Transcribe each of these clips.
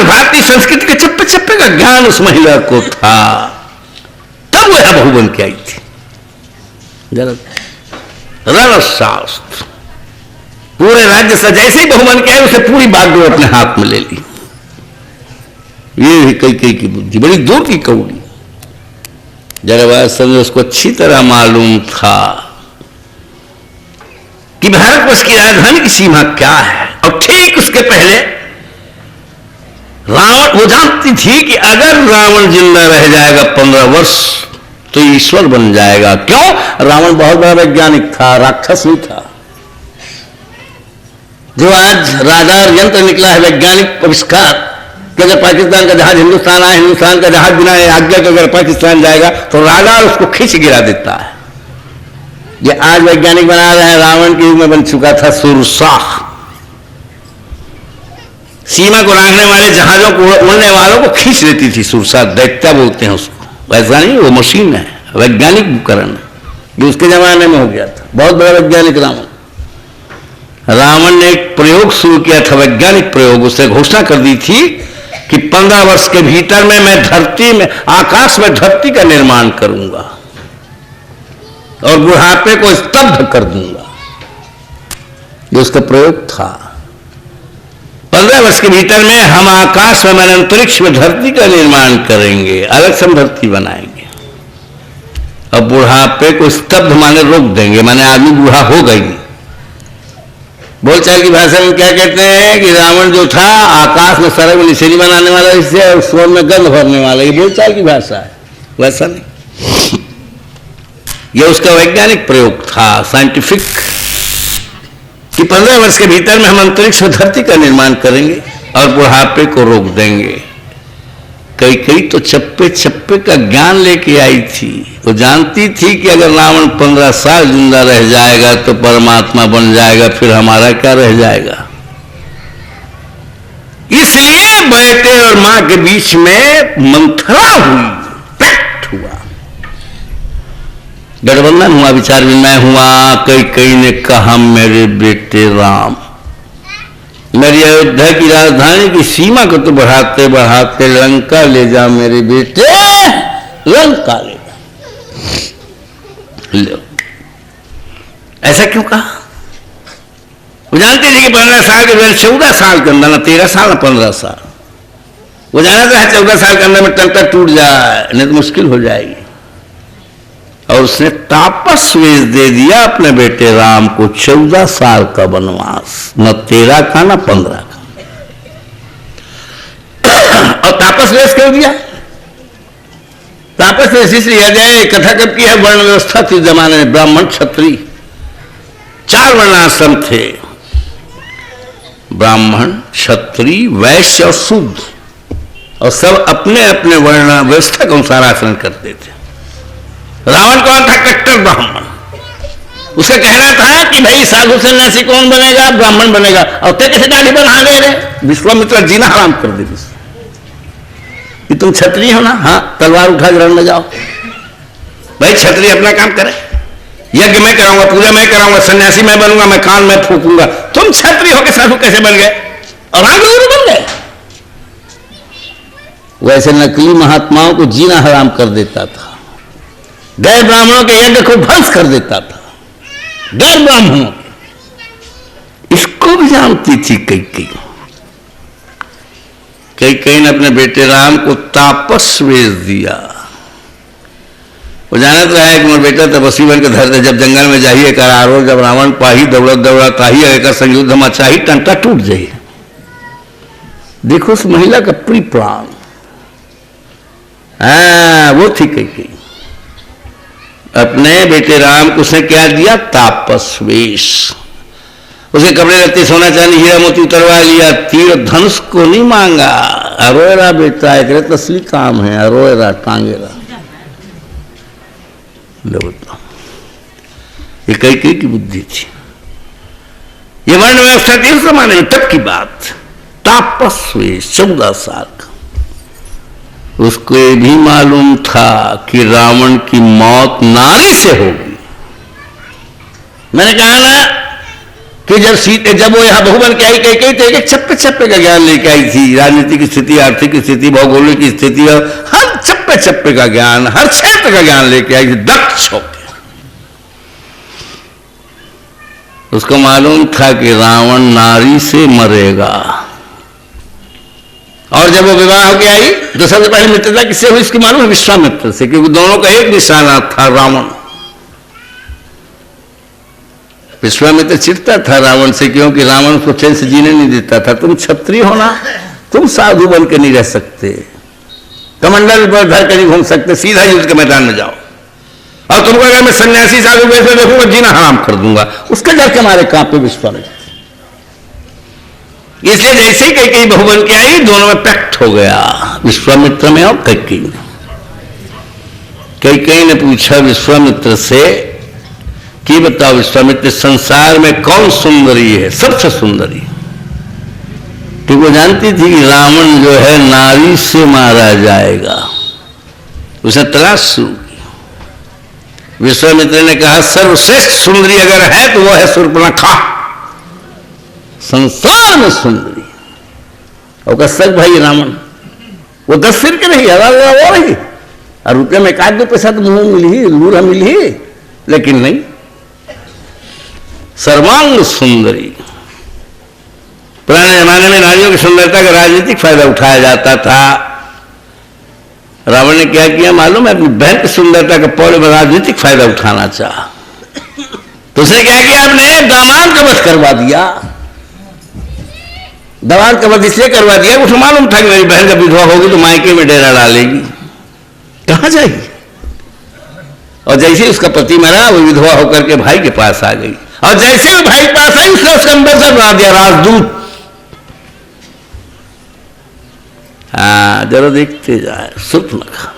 भारतीय संस्कृति के चप्पे चप्पे का ज्ञान उस महिला को था, तब वह बहू बन के आई थी। रणशास्त्र पूरे राज्य से जैसे ही बहू बन के आई, उसे पूरी बागडोर अपने हाथ में ले ली। ये कई की बुद्धि बड़ी दूर की कौड़ी। जरासंध उसको अच्छी तरह मालूम था कि भारतवर्ष की राजधानी की सीमा क्या है, और ठीक उसके पहले रावण, वो जानती थी कि अगर रावण जिंदा रह जाएगा 15 वर्ष तो ईश्वर बन जाएगा। क्यों? रावण बहुत बड़ा वैज्ञानिक था, राक्षस नहीं था। जो आज राडार यंत्र निकला है, वैज्ञानिक आविष्कार, कि अगर पाकिस्तान का जहाज हिंदुस्तान आए, हिंदुस्तान का जहाज बिना आज्ञा के अगर पाकिस्तान जाएगा तो राडार उसको खींच गिरा देता है। ये आज वैज्ञानिक बना रहे हैं, रावण के युग में बन चुका था सुरसाह। सीमा को लांघने वाले जहाजों को, उड़ने वालों को खींच लेती थी सुरसाह, दैत्या बोलते हैं उसको। वैसा नहीं, वो मशीन है, वैज्ञानिक उपकरण है, जो उसके जमाने में हो गया था। बहुत बड़ा वैज्ञानिक रावण ने एक प्रयोग शुरू किया था, वैज्ञानिक प्रयोग। उसने घोषणा कर दी थी कि 15 वर्ष के भीतर में मैं धरती में, आकाश में धरती का निर्माण करूंगा और बुढ़ापे को स्तब्ध कर दूंगा। ये उसका प्रयोग था। 15 वर्ष के भीतर में हम आकाश में, मैंने अंतरिक्ष में धरती का निर्माण करेंगे, अलग से हम धरती बनाएंगे और बुढ़ापे को स्तब्ध माने रोक देंगे, माने आदमी बूढ़ा हो गई। बोलचाल की भाषा में क्या कहते हैं कि रावण जो था आकाश में सड़क में निशानी बनाने वाला, इससे स्वर्ण में गंध भरने वाला, ये बोलचाल की भाषा है, वैसा नहीं। ये उसका वैज्ञानिक प्रयोग था, साइंटिफिक, कि 15 वर्ष के भीतर में हम अंतरिक्ष में धरती का निर्माण करेंगे और बुढ़ापे को रोक देंगे। कई तो चप्पे चप्पे का ज्ञान लेके आई थी। वो जानती थी कि अगर रावण 15 साल जिंदा रह जाएगा तो परमात्मा बन जाएगा, फिर हमारा क्या रह जाएगा। इसलिए बेटे और मां के बीच में मंथरा हुई, पैक्ट हुआ, गठबंधन हुआ, विचार विनिमय हुआ। कई ने कहा मेरे बेटे राम, मेरी अयोध्या की राजधानी की सीमा को तो बढ़ाते बढ़ाते लंका ले जा मेरे बेटे, लंका ले जा। ऐसा क्यों कहा? वो जानते थे कि 15 साल के अंदर, 14 साल के अंदर, ना 13 साल ना 15 साल, वो जानता है 14 साल के अंदर में टंका टूट जाए, नहीं तो मुश्किल हो जाएगी। और उसने तापस वेश दे दिया अपने बेटे राम को 14 साल का वनवास, न 13 का न 15 का। और तापस वेश क्यों दिया? तापस वेश इसलिए गए, कथा कब की है, वर्ण व्यवस्था थी जमाने में, ब्राह्मण क्षत्रिय 4 वर्णाश्रम थे, ब्राह्मण क्षत्रिय वैश्य और शूद्र, और सब अपने अपने वर्ण व्यवस्था के अनुसार आचरण करते थे। रावण कौन था? कट्टर ब्राह्मण। उसे कहना था कि भाई साधु सन्यासी कौन बनेगा? ब्राह्मण बनेगा। और ते कैसे दाढ़ी बना दे रहे? विश्वामित्र जीना हराम कर दे कि तुम क्षत्रिय हो ना, हाँ तलवार उठा के रण में जाओ। भाई क्षत्रिय अपना काम करे, यज्ञ मैं कराऊंगा, पूजा मैं कराऊंगा, सन्यासी मैं बनूंगा, मैं कान में फूकूंगा। तुम क्षत्रिय होकर साधु कैसे बन गए और राजगुरु बन गए? वैसे नकली महात्माओं को जीना हराम कर देता था, गैर ब्राह्मणों के यज्ञ को ध्वंस कर देता था, गैर ब्राह्मणों के। इसको भी जानती थी कई ने अपने बेटे राम को तापस वेश दिया। वो जानत रहा है कि मेरा बेटा तपस्वी बन के धरते, जब जंगल में जाइए करारो, जब रावण पाही दौड़त दौड़त ताही अगर संयुद्ध मचाही, टंटा टूट जाइए। देखो उस महिला का प्री प्राण, वो थी कई। अपने बेटे राम को उसने क्या दिया? तापस वेश। उसके कपड़े लत्ते, सोना चांदी हीरा मोती उतरवा लिया, तीर धनुष को नहीं मांगा। अरोएरा बेटा एक असली काम है, अरोएरा टांगेरा। ये कई की बुद्धि थी, ये वर्ण व्यवस्था थी उस जमाने में, तब की बात। तापस वेश 14 साल का। उसको ये भी मालूम था कि रावण की मौत नारी से होगी। मैंने कहा ना कि जब वो यहाँ बहू बन के आई कई तो एक चप्पे चप्पे का ज्ञान लेके आई थी। राजनीतिक स्थिति, आर्थिक स्थिति, भौगोलिक स्थिति, और हर चप्पे चप्पे का ज्ञान, हर क्षेत्र का ज्ञान लेके आई थी दक्ष होकर। उसको मालूम था कि रावण नारी से मरेगा, और जब वो विवाह होकर आई तो सबसे पहले मित्रता किससे हुई इसकी मालूम है? विश्वामित्र से, क्योंकि दोनों का एक निशाना था रावण। विश्वामित्र चिढ़ता था रावण से, क्योंकि रावण उसको चैन से जीने नहीं देता था। तुम क्षत्रिय हो ना, तुम साधु बन के नहीं रह सकते, कमंडल पर धर के नहीं घूम सकते, सीधा युद्ध के मैदान में जाओ। और तुमको अगर मैं सन्यासी साधु वैसे देखूंगा, जीना हराम कर दूंगा। उसके डर के मारे कांपे विश्वामित्र। इसलिए जैसे ही कई बहू बन के आई, दोनों में पैक्ट हो गया, विश्वामित्र में और कैकेयी में। कैकेयी ने पूछा विश्वामित्र से कि बताओ विश्वामित्र, संसार में कौन सुंदरी है, सबसे सुंदरी? तो वो जानती थी कि रावण जो है नारी से मारा जाएगा, उसे तलाश शुरू की। विश्वामित्र ने कहा सर्वश्रेष्ठ सुंदरी अगर है तो वो है शूर्पणखा, संसार में सुंदरी। और का सच भाई रावण, वो 10 सिर के नहीं, हजार वो रही, और रुपये में 1-2 पैसा तो मुंह मिली, लूरा मिली, लेकिन नहीं, सर्वांग सुंदरी। पुराने जमाने में नारियों की सुंदरता का राजनीतिक फायदा उठाया जाता था। रावण ने क्या किया मालूम है? अपनी बहन की सुंदरता का पौड़े में राजनीतिक फायदा उठाना चाहा। तो उसने क्या किया? अपने दामाद का वध करवा दिया। दामाद का वध इसलिए करवा दिया, उसे मालूम था कि मेरी बहन का विधवा होगी तो मायके में डेरा डालेगी, कहां जाएगी। और जैसे उसका पति मरा, वो विधवा होकर के भाई के पास आ गई, और जैसे वो भाई के पास आई उसने उसका अंबेसडर बना दिया, राजदूत। हाँ, जरा देखते जाए, शूर्पणखा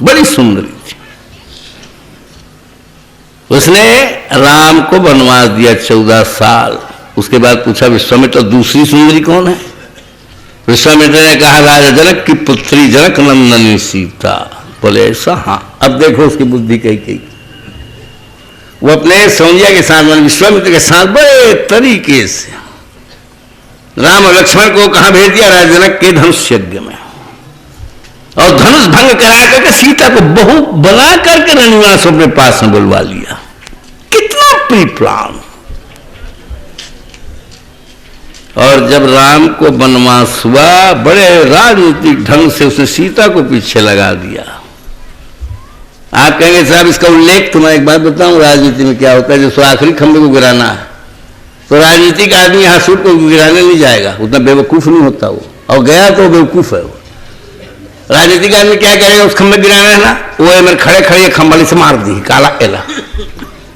बड़ी सुंदरी थी। उसने राम को बनवास दिया 14 साल। उसके बाद पूछा विश्वामित्र दूसरी सुंदरी कौन है? विश्वामित्र ने कहा राजा जनक की पुत्री जनक नंदनी सीता। बोले ऐसा? हाँ। अब देखो उसकी बुद्धि कई वो अपने सौंजिया के साथ, विश्वामित्र के साथ बड़े तरीके से राम और लक्ष्मण को कहां भेज दिया? राजा जनक के धनुष यज्ञ में, और धनुष भंग करा करके सीता को बहू बना करके रनिवास अपने पास में बुलवा लिया। कितना प्री प्लान। और जब राम को वनवास हुआ, बड़े राजनीतिक ढंग से उसने सीता को पीछे लगा दिया। आप कहेंगे साहब इसका उल्लेख तो मैं एक बात बताऊं, राजनीति में क्या होता है, जो आखिरी खंभे को गिराना है तो राजनीतिक आदमी यहाँ सूट को गिराने नहीं जाएगा, उतना बेवकूफ नहीं होता वो, और गया तो बेवकूफ है वो। राजनीतिक आदमी क्या करेगा? उस खंभे गिराना है ना, वो मेरे खड़े खड़े ये खंभा से मार दी, काला एला,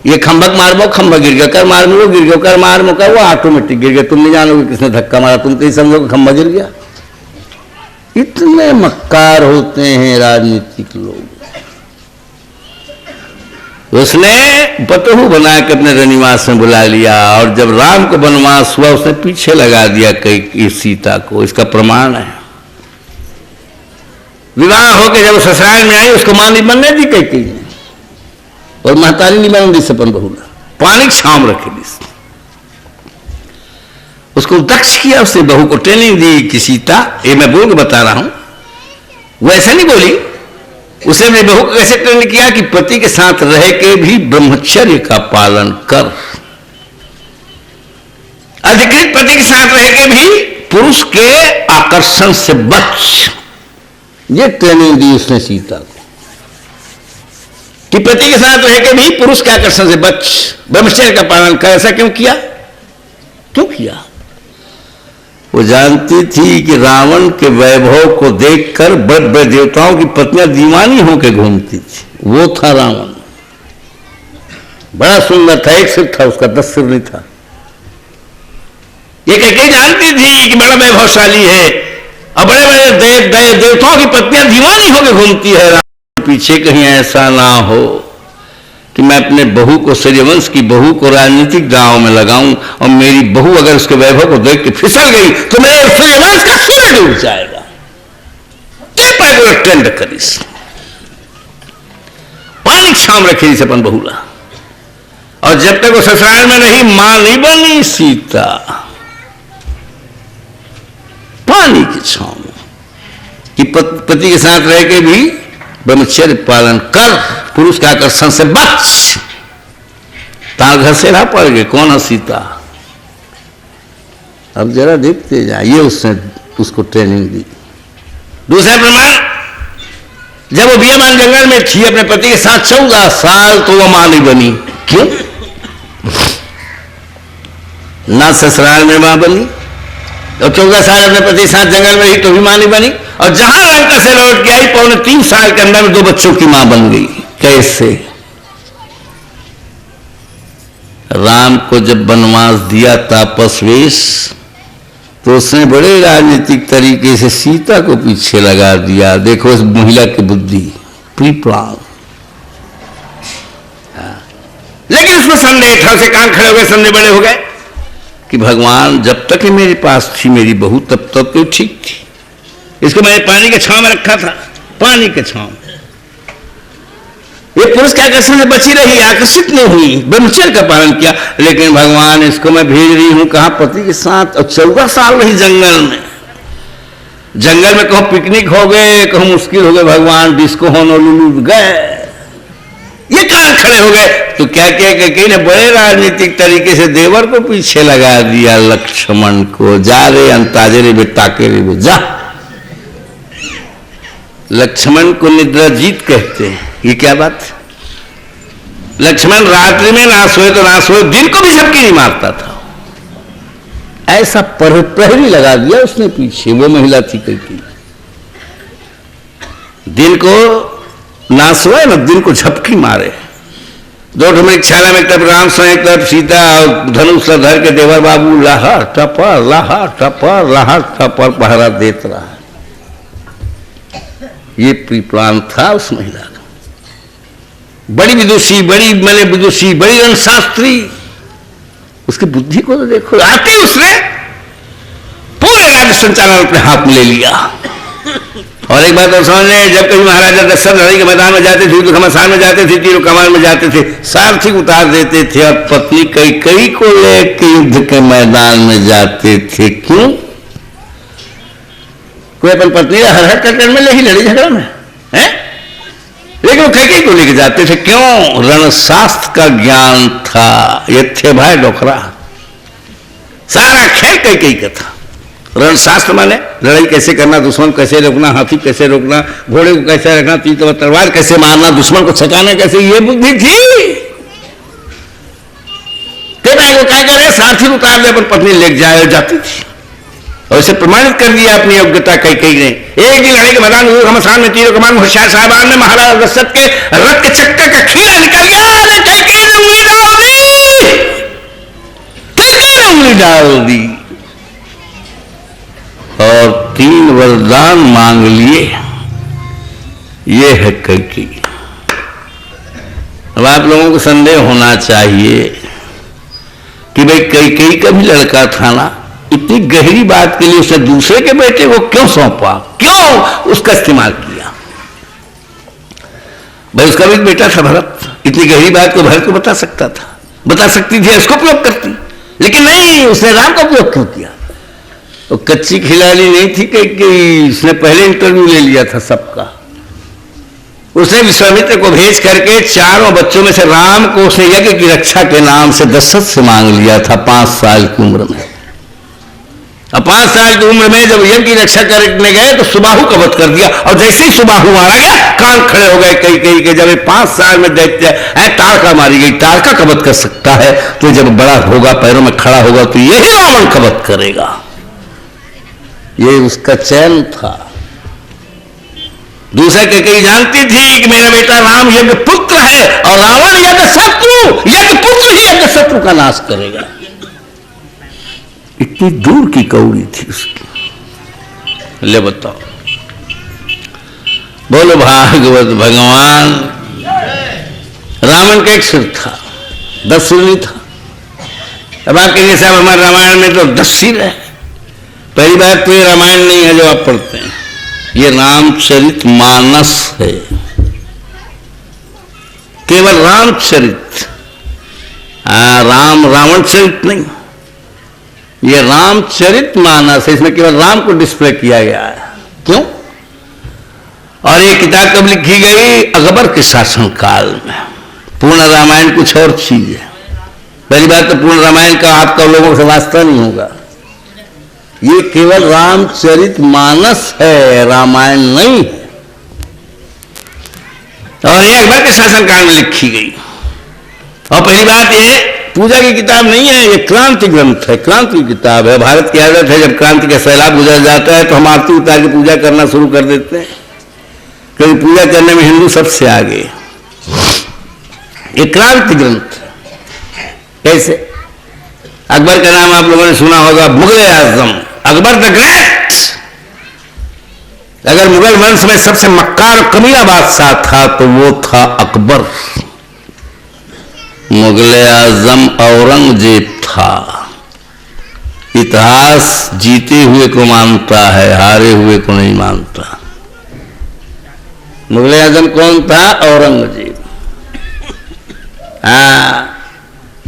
ये खंभक मार, खंभा गिर गया, कर मार लो, गिर गया, कर मार मो कर, वो ऑटोमेटिक गिर गया। तुम नहीं जानोगे किसने धक्का मारा, तुम तो ही समझो खंभा गिर गया। इतने मक्कार होते हैं राजनीतिक लोग। उसने बतहू बना के अपने रनिवास में बुला लिया, और जब राम को वनवास हुआ उसने पीछे लगा दिया कई सीता को। इसका प्रमाण है विवाह होकर जब ससुराल में आई, उसको मां नहीं बनने दी कई, और महतारी नहीं बनने दी सपन बहू, पानी छाम रखे दी, उसको दक्ष किया। उसने बहू को ट्रेनिंग दी कि सीता, ये मैं बोल के बता रहा हूं, वो ऐसा नहीं बोली। उसने अपनी बहू को कैसे ट्रेन किया कि पति के साथ रह के भी ब्रह्मचर्य का पालन कर, अधिकृत पति के साथ रह के भी पुरुष के आकर्षण से बच। ये ट्रेनिंग दी उसने सीता को कि पति के साथ रह के भी पुरुष के आकर्षण से बच, ब्रह्मचर्य का पालन कर। ऐसा क्यों किया? क्यों किया? वो जानती थी कि रावण के वैभव को देखकर बड़े बड़े देवताओं की पत्नियां दीवानी होकर घूमती थी। वो था रावण, बड़ा सुंदर था, एक सिर था उसका, 10 सिर नहीं था। ये कैकेयी जानती थी कि बड़ा वैभवशाली है, और बड़े बड़े देवताओं की पत्नियां दीवानी होकर घूमती है। रावण पीछे कहीं ऐसा ना हो कि मैं अपने बहू को, सूर्यवंश की बहू को राजनीतिक दांव में लगाऊं, और मेरी बहू अगर उसके वैभव को देख के फिसल गई तो मेरे सूर्यवंश का सूर्य डूब जाएगा। क्या पैदल ट्रेंड करीस, पानी छाम रखे अपन बहुला। और जब तक वो ससुराल में रही मां नहीं बनी सीता, पानी की छांव में कि पति के साथ रह के भी ब्रह्मचर्य पालन कर, पुरुष के आकर्षण से बच। तार घर से ना पड़ गए, कौन है सीता? अब जरा देखते जाइए, उसने उसको ट्रेनिंग दी। दूसरा प्रमाण, जब वो बियाबान जंगल में थी अपने पति के साथ 14 साल, तो वो मां नहीं बनी। क्यों? ना ससुराल में मां बनी, और 14 साल अपने पति के साथ जंगल में रही तो भी मां नहीं बनी, और जहां लंका से लौट के आई 3.25 साल के अंदर में 2 बच्चों की मां बन गई। कैसे? राम को जब वनवास दिया तापस वेश, तो उसने बड़े राजनीतिक तरीके से सीता को पीछे लगा दिया। देखो इस महिला की बुद्धि, प्री प्लान। लेकिन उसमें संदेह था, उसे कान खड़े हो गए, संदेह बड़े हो गए कि भगवान जब तक ये मेरे पास थी मेरी बहू, तब तक तो ठीक थी। इसको मैंने पानी के छांव में रखा था, पानी के छांव में ये पुरुष के आकर्षण से बची रही, आकर्षित नहीं हुई, ब्रह्मचर्य का पालन किया। लेकिन भगवान इसको मैं भेज रही हूं कहां? पति के साथ। और 14 साल रही जंगल में। जंगल में कहूं पिकनिक हो गए, कहूं मुश्किल हो गए, भगवान डिस्को होनोलुलु गए, ये कान खड़े हो गए। तो क्या क्या कहीं ने बड़े राजनीतिक तरीके से देवर को पीछे लगा दिया, लक्ष्मण को। जा रे अंताजे रे बेटा के रे जा। लक्ष्मण को निद्राजीत कहते हैं। ये क्या बात? लक्ष्मण रात्रि में ना सोए तो ना सोए, दिन को भी झपकी नहीं मारता था। ऐसा प्रहरी लगा दिया उसने पीछे, वो महिला थी कहीं। दिन को ना सोए ना दिन को झपकी मारे। 2 में छाला में तब राम सोए, तब सीता और धनुष धर के देवर बाबू लाहर टपर पहरा देत रहा। ये प्लान था उस महिला का। बड़ी विदुषी, बड़ी रणशास्त्री। उसकी बुद्धि को तो देखो, आते उसने पूरे राज्य संचालन अपने हाथ में ले लिया। और एक बात और समझ लें, जब कभी महाराजा दशरथ लड़ाई के मैदान में जाते थे, तो घमासान में जाते थे, तीरों कमान में जाते थे, सारथी उतार देते थे और पत्नी कई को लेकर युद्ध के मैदान में जाते थे। क्यों? कोई अपन पत्नी हर कटकर में नहीं लड़ी झगड़ा में है, लेकिन वो कई को लेके जाते थे। क्यों? रणशास्त्र का ज्ञान था। ये थे भाई डोकरा, सारा खेल कई का था। रणशास्त्र माने लड़ाई कैसे करना, दुश्मन कैसे रोकना, हाथी कैसे रोकना, घोड़े को कैसे रखना, तीर तलवार कैसे मारना, दुश्मन को छकाना कैसे, ये बुद्धि थी। वो क्या करे, सारथी उतार दे, अपन पत्नी ले जाए, जाती थी। और इसे प्रमाणित कर दिया अपनी योग्यता कई ने। एक दिन लड़ाई के मैदान में घमासान में तीरों कमान होशियार साहबान में महाराज दशरथ के रथ के चक्कर का खीरा निकल गया। कई ने उंगली डाल दी, कई ने उंगली डाल दी और 3 वरदान मांग लिए। ये है कई। अब आप लोगों को संदेह होना चाहिए कि भाई कई का भी लड़का था ना, इतनी गहरी बात के लिए उसने दूसरे के बेटे को क्यों सौंपा, क्यों उसका इस्तेमाल किया? भाई उसका भी एक बेटा था भरत, इतनी गहरी बात को भरत को बता सकता था, बता सकती थी, इसको उपयोग करती, लेकिन नहीं, उसने राम का उपयोग क्यों किया? वो कच्ची खिलाड़ी नहीं थी कि उसने पहले इंटरव्यू ले लिया था सबका। उसने विश्वामित्र को भेज करके 4 बच्चों में से राम को उसने यज्ञ की रक्षा के नाम से दशरथ से मांग लिया था 5 साल की उम्र में। अब 5 साल की उम्र में जब यज्ञ की रक्षा करने गए तो सुबाहु का वध कर दिया, और जैसे ही सुबाहु मारा गया कान खड़े हो गए कई के। जब 5 साल में दैत्य तारका मारी गई, तारका का वध कर सकता है तो जब बड़ा होगा, पैरों में खड़ा होगा, तो यही रावण का वध करेगा। ये उसका चयन था। दूसरा कई जानती थी कि मेरा बेटा राम यज्ञ पुत्र है और रावण यज्ञ शत्रु, यज्ञ पुत्र ही यज्ञ शत्रु का नाश करेगा। इतनी दूर की कौड़ी थी उसकी। ले बताओ, बोलो भागवत भगवान। रावण का एक सिर था, 10 सिर नहीं था। अब आप कहेंगे साहब हमारे रामायण में तो 10 सिर है। पहली बात तो ये रामायण नहीं है जो आप पढ़ते हैं, ये रामचरित मानस है, केवल रामचरित। राम रावण चरित नहीं, ये रामचरित मानस है, इसमें केवल राम को डिस्प्ले किया गया है। क्यों? और ये किताब कब लिखी गई? अकबर के शासन काल में। पूर्ण रामायण कुछ और चीज है। पहली बात तो पूर्ण रामायण का आपका लोगों से वास्ता नहीं होगा, ये केवल रामचरित मानस है, रामायण नहीं है। और ये अकबर के शासनकाल में लिखी गई। और पहली बात ये पूजा की किताब नहीं है, ये क्रांति ग्रंथ है, क्रांति की किताब है। भारत की आदत है जब क्रांति का सैलाब गुजर जाता है तो हम आरती उतार के पूजा करना शुरू कर देते हैं, क्योंकि पूजा करने में हिंदू सबसे आगे। ये क्रांति ग्रंथ कैसे? अकबर का नाम आप लोगों ने सुना होगा, मुगल आजम अकबर द ग्रेट। अगर मुगल वंश में सबसे मक्कार और कमीना बादशाह था तो वो था अकबर। मुगल आजम औरंगजेब था। इतिहास जीते हुए को मानता है, हारे हुए को नहीं मानता। मुगल आजम कौन था? औरंगजेब।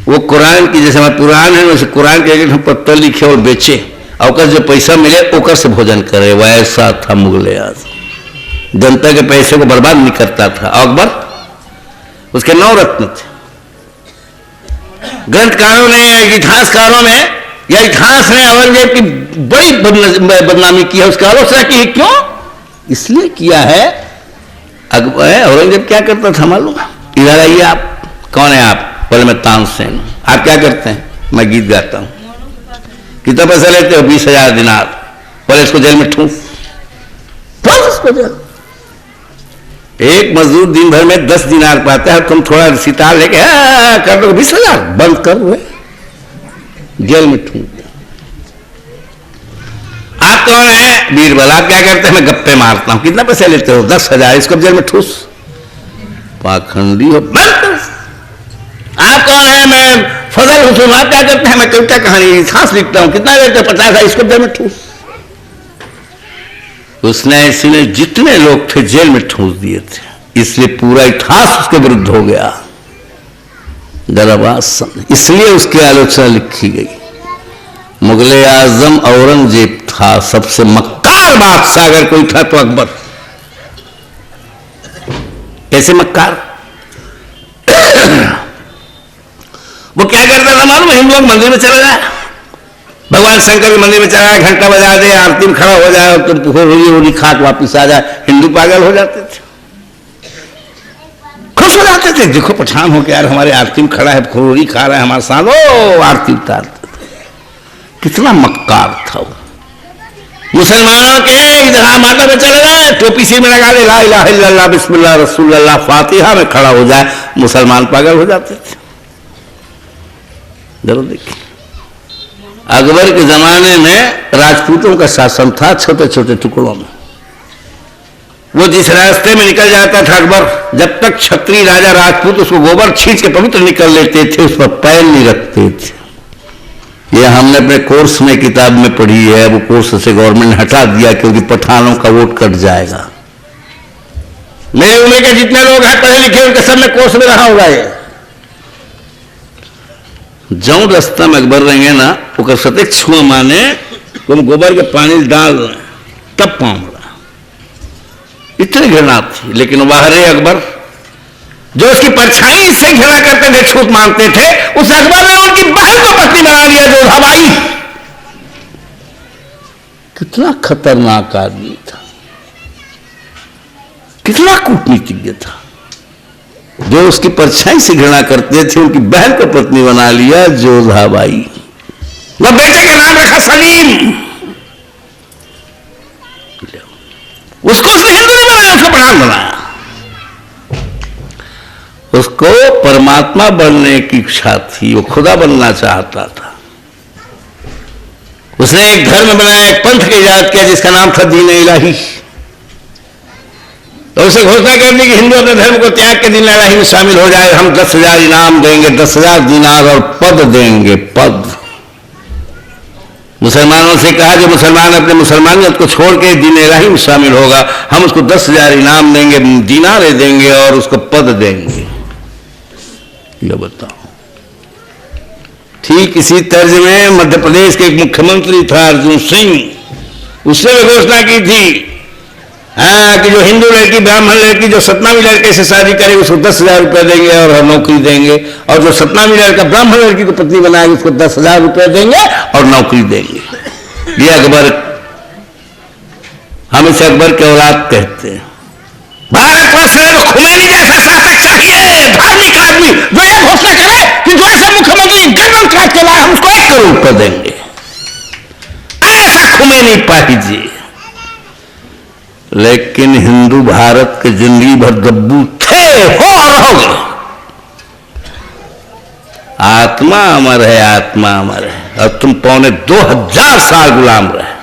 वो कुरान की जैसे हमारे पुराण है वैसे कुरान के हम पत्थर लिखे और बेचे, और जो पैसा मिले ओकर से भोजन करे, वैसा था मुगल आजम। जनता के पैसे को बर्बाद नहीं करता था। अकबर, उसके 9 रत्न थे। ग्रंथकारों ने, इतिहासकारों ने या इतिहास ने औरंगजेब की बड़ी बदनामी की है, उसकी आलोचना की है। क्यों? इसलिए किया है, औरंगजेब क्या करता था मालूम? इधर आइए आप, कौन है आप? बोले मैं तानसेन। आप क्या करते हैं? मैं गीत गाता हूं। कितना पैसा लेते हो? 20,000 दिनार। बोले इसको जेल में ठूस, इसको जेल। एक मजदूर दिन भर में 10 दिनार पाता है, तुम थोड़ा सितार लेके कर दो 20,000 बंद कर हुए, जेल में ठूस। आप कौन है? बीरबल। आप क्या करते हैं? मैं गप्पे मारता हूं। कितना पैसा लेते हो? 10,000। इसको जेल में ठूस। पाखंडी हो, बंद। आप कौन है? मैं फजल हुसैन। आप क्या करते हैं? मैं कविता कहानी इतिहास लिखता हूं। कितना लेते हो? 50,000। इसको जेल में ठूस। उसने ऐसे में जितने लोग थे जेल में ठूस दिए थे, इसलिए पूरा इतिहास उसके विरुद्ध हो गया। दरबार, इसलिए उसकी आलोचना लिखी गई। मुगल आजम औरंगजेब था, सबसे मक्कार बादशाह अगर कोई था तो अकबर। कैसे मक्कार? वो क्या करता था मालूम? हिंदुओं के मंदिर में चला जाए, भगवान शंकर के मंदिर में चला जाए, घंटा बजा दे, आरती में खड़ा हो जाए और तुम रोली खा के वापिस आ जाए। हिंदू पागल हो जाते थे, खुश हो जाते थे। देखो पठान हो के यार हमारे आरती में खड़ा है, रोली खा रहा है हमारे साथ, ओ आरती उतारते थे। कितना मक्कार था वो। मुसलमानों के इधर माता में चले जाए, टोपी सिर में लगा ले, ला इलाहा इल्लल्लाह बिस्मिल्लाह रसूलुल्लाह फातिहा में खड़ा हो जाए, मुसलमान पागल हो जाते थे। जरूर देखिए, अकबर के जमाने में राजपूतों का शासन था, छोटे छोटे टुकड़ों में। वो जिस रास्ते में निकल जाता था अकबर, जब तक क्षत्रिय राजा राजपूत उसको गोबर छींच के पवित्र निकल लेते थे, उस पर पैर नहीं रखते थे। ये हमने अपने कोर्स में किताब में पढ़ी है। वो कोर्स से गवर्नमेंट ने हटा दिया क्योंकि पठानों का वोट कट जाएगा। मेरी उम्र के जितने लोग हैं पढ़े लिखे, उनके सब में कोर्स में रहा होगा। ये जो रास्ता में अकबर रहेंगे ना, वो सतत छुआ माने तुम गोबर के पानी डाल रहे तब पाँव रहा, इतनी घृणा थी। लेकिन बाहर अकबर जो उसकी परछाई से घृणा करते थे, छूत मानते थे, उस अकबर ने उनकी बहन को पत्नी बना दिया, जोधाबाई। कितना खतरनाक आदमी था, कितना कूटनीतिज्ञ था। जो उसकी परछाई से घृणा करते थे, उनकी बहन को पत्नी बना लिया, जोधाबाई। वह बेटे का नाम रखा सलीम। उसको उसने हिंदू नहीं बनाया, उसको पठान बनाया। उसको परमात्मा बनने की इच्छा थी, वो खुदा बनना चाहता था। उसने एक धर्म बनाया, एक पंथ की इजाद किया जिसका नाम था दीन इलाही। तो उसे घोषणा कर दी कि हिंदू अपने धर्म को त्याग के दीन इलाही में शामिल हो जाए। हम 10,000 इनाम देंगे, 10,000 दिनार और पद देंगे, पद। मुसलमानों से कहा जो मुसलमान अपने मुसलमानियत को छोड़ के दीन इलाही में शामिल होगा, हम उसको 10,000 इनाम देंगे, दिनारे देंगे और उसको पद देंगे। ये बताओ, ठीक इसी तर्ज में मध्य प्रदेश के एक मुख्यमंत्री था अर्जुन सिंह, उसने भी घोषणा की थी कि जो हिंदू लड़की ब्राह्मण लड़की जो सतनामी लड़के से शादी करेगी उसको 10,000 रुपये देंगे और नौकरी देंगे, और जो सतनामी लड़का ब्राह्मण लड़की को पत्नी बनाएगी उसको 10,000 रुपये देंगे और नौकरी देंगे। ये अकबर, हम इसे अकबर के औलाद कहते हैं। भारतवर्ष में तो खुमैनी जैसा शासक चाहिए, धार्मिक आदमी जो ये घोषणा करे कि जो ऐसा मुख्यमंत्री गर्दन काट के लाए हम उसको 1 करोड़ रुपये देंगे, ऐसा खुमैनी पाहिजे। लेकिन हिंदू भारत के जिंदगी भर गब्बू थे, हो और रहोगे। आत्मा अमर है, आत्मा अमर है। और तुम 2500 साल गुलाम रहे।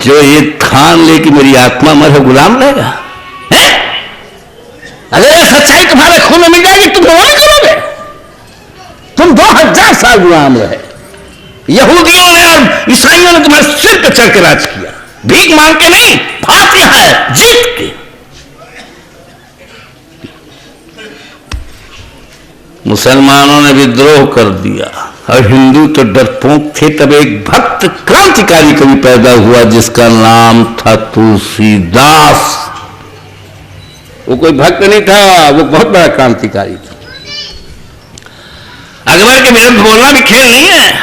जो ये ठान ले कि मेरी आत्मा अमर है, गुलाम रहेगा? अगर ये सच्चाई तुम्हारे खून में मिल जाएगी तुम वो नहीं करोगे। तुम 2000 साल गुलाम रहे। यहूदियों ने और ईसाइयों ने तुम्हारे सिर पर चढ़ के राज किया, भीख मांग के नहीं, फातिहा है जीत के। मुसलमानों ने विद्रोह कर दिया और हिंदू तो डरपोक थे। तब एक भक्त क्रांतिकारी कवि पैदा हुआ जिसका नाम था तुलसीदास। वो कोई भक्त नहीं था, वो बहुत बड़ा क्रांतिकारी था। अकबर के विरुद्ध बोलना भी खेल नहीं है,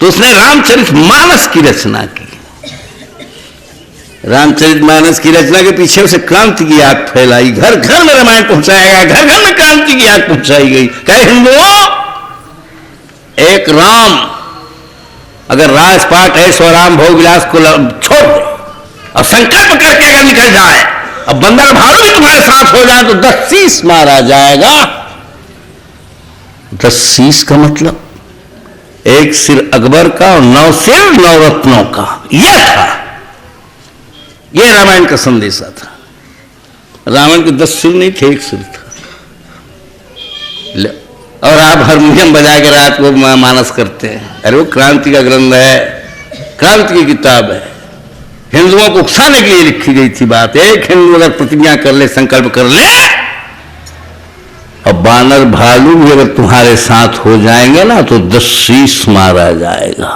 तो उसने रामचरितमानस की रचना की। रामचरितमानस की रचना के पीछे उसे क्रांति की आग फैलाई, घर घर में रामायण पहुंचाया गया, घर घर में क्रांति की आग पहुंचाई गई। कहे हिंदुओं, एक राम अगर राजपाट है स्वराम भोग विलास को छोड़ दे और संकल्प करके अगर निकल जाए और बंदर भालू भी तुम्हारे साथ हो जाए तो 10 शीश मारा जाएगा। 10 शीश का मतलब एक सिर अकबर का और 9 सिर नवरत्नों का, यह था, यह रामायण का संदेशा था। रावण के 10 सिर नहीं थे, 1 सिर था। और आप हारमोनियम बजा के रात को मानस करते हैं। अरे वो क्रांति का ग्रंथ है, क्रांति की किताब है, हिंदुओं को उकसाने के लिए लिखी गई थी बात। एक हिंदू अगर प्रतिज्ञा कर ले, संकल्प कर ले, और बानर भालू भी अगर तुम्हारे साथ हो जाएंगे ना तो 10 शीश मारा जाएगा।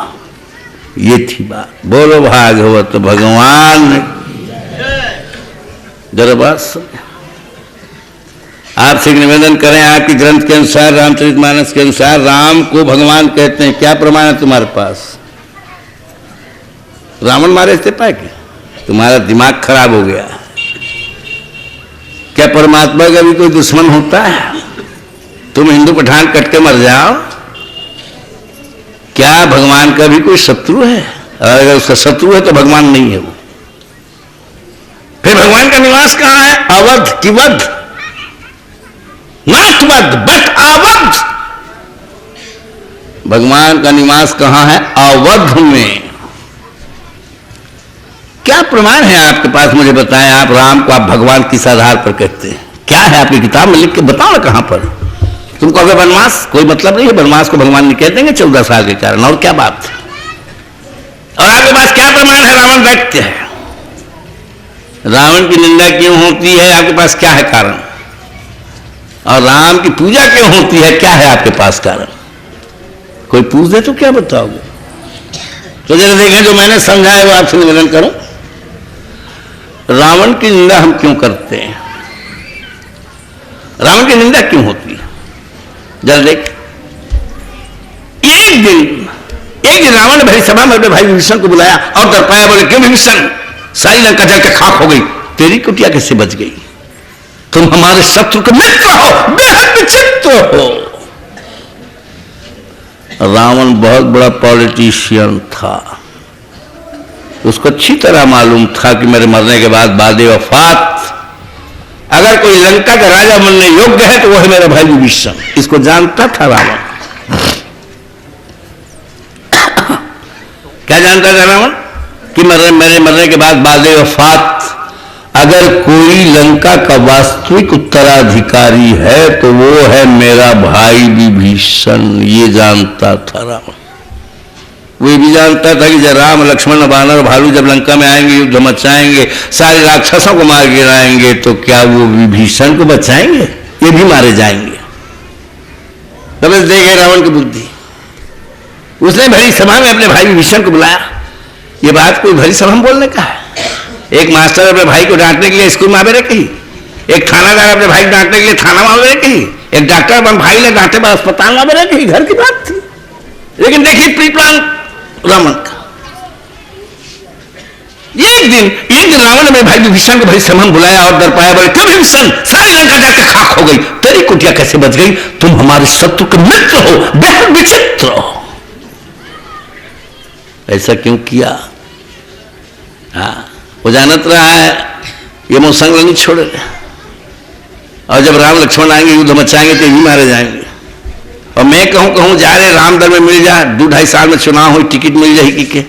ये थी बात। बोलो भागवत भगवान। जरा बात सुन, आपसे निवेदन करें, आपके ग्रंथ के अनुसार, रामचरितमानस के अनुसार राम को भगवान कहते हैं, क्या प्रमाण है तुम्हारे पास? रावण मारे थे पाए? तुम्हारा दिमाग खराब हो गया। क्या परमात्मा का भी कोई दुश्मन होता है? तुम हिंदू पठान कट के मर जाओ, क्या भगवान का भी कोई शत्रु है? अगर उसका शत्रु है तो भगवान नहीं है वो। फिर भगवान का निवास कहां है? अवध की वध, नॉट वध बट अवध। भगवान का निवास कहां है? अवध में। क्या प्रमाण है आपके पास? मुझे बताएं। आप राम को आप भगवान किस आधार पर कहते हैं? क्या है आपकी किताब में लिख के बताओ ना, कहां पर? तुम कहोगे वनवास, कोई मतलब नहीं है, वनवास को भगवान नहीं कह देंगे 14 साल के कारण, और क्या बात है? और आपके पास क्या प्रमाण है? रावण दैत्य है। रावण की निंदा क्यों होती है? आपके पास क्या है कारण? और राम की पूजा क्यों होती है? क्या है आपके पास कारण? कोई पूछ दे तो क्या बताओगे? तो जरा देखें, जो मैंने समझा है वो आपसे निवेदन करूं। रावण की निंदा हम क्यों करते हैं? रावण की निंदा क्यों होती है? जरा देख, एक दिन रावण ने भरी सभा में भाई विभीषण को बुलाया और दरपाया, बोले क्यों विभीषण, सारी लंका जल के खाक हो गई, तेरी कुटिया कैसे बच गई? तुम हमारे शत्रु के मित्र हो, बेहद विचित्र हो। रावण बहुत बड़ा पॉलिटिशियन था। उसको अच्छी तरह मालूम था कि मेरे मरने के बाद बादे वफात अगर कोई लंका का राजा बनने योग्य है तो वह है मेरा भाई विभीषण। इसको जानता था रावण। क्या जानता था रावण? कि मेरे मरने के बाद बादे वफात अगर कोई लंका का वास्तविक उत्तराधिकारी है तो वो है मेरा भाई विभीषण। ये जानता था रावण। वो भी जानता था कि जब राम लक्ष्मण बानर भालू जब लंका में आएंगे, युद्ध मचाएंगे, सारे राक्षसों को मार गिराएंगे, तो क्या वो विभीषण को बचाएंगे? ये भी मारे जाएंगे। तब देखे रावण की बुद्धि। उसने भरी सभा में अपने भाई विभीषण को बुलाया। ये बात कोई भरी सभा में बोलने का है? एक मास्टर अपने भाई को डांटने के लिए स्कूल में आवे कही, एक थानादार अपने भाई को डांटने के लिए थाना में आवे कही, एक डॉक्टर अपने भाई ने डांटे पर अस्पताल में आवे कही। घर की बात थी। लेकिन देखिए प्री प्लान रावण का। एक दिन रावण ने मेरे भाई विभीषण को भरी सभा में बुलाया और डर पाया। बोले क्यों विभीषण, सारी लंका जाकर खाक हो गई, तेरी कुटिया कैसे बच गई? तुम हमारे शत्रु के मित्र हो, बेहद विचित्र हो। ऐसा क्यों किया? हाँ, वो जानत रहा है ये मोसंग नहीं छोड़ेगा, और जब राम लक्ष्मण आएंगे युद्ध मचाएंगे तो ये भी मारे जाएंगे। और मैं कहूं जा रहे राम दल में मिल जाए, 2-2.5 साल में चुनाव हो, टिकट मिल जाएगी के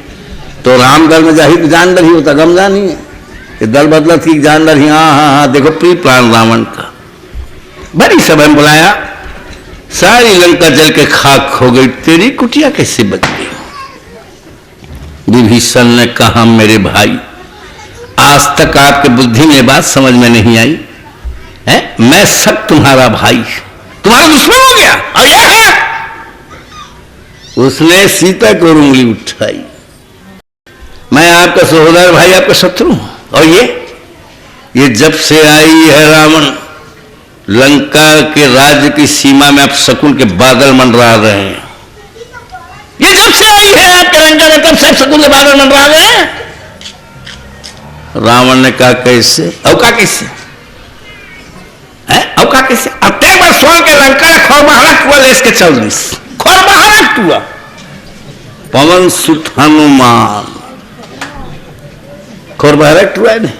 तो राम दल में जाही तो जान दल ही होता, गमजा नहीं है कि दल बदला थी जान दल ही। हाँ, देखो प्री प्लान रावण का। बड़ी सभा में बुलाया, सारी लंका जल के खाक हो गई, तेरी कुटिया कैसे बच गई? विभीषण ने कहा मेरे भाई, आज तक आपके बुद्धि में बात समझ में नहीं आई है? मैं सब तुम्हारा भाई, तुम्हारा दुश्मन हो गया, और यह है। उसने सीता को उंगली उठाई, मैं आपका सहोदर भाई, आपका शत्रु। और ये जब से आई है रावण, लंका के राज्य की सीमा में आप शकुन के बादल मंडरा रहे हैं। ये जब से आई है आपके लंका में, तब से शकुन के बादल मंडरा रहे हैं। रावण ने कहा कैसे? अवका कैसे है? अवका कैसे? अब ते बार सोल के लंका खोर बहारक हुआ, लेस के चल दिस खोर बहारक हुआ। पवन सुत हनुमान खोर बहारक हुआ नहीं।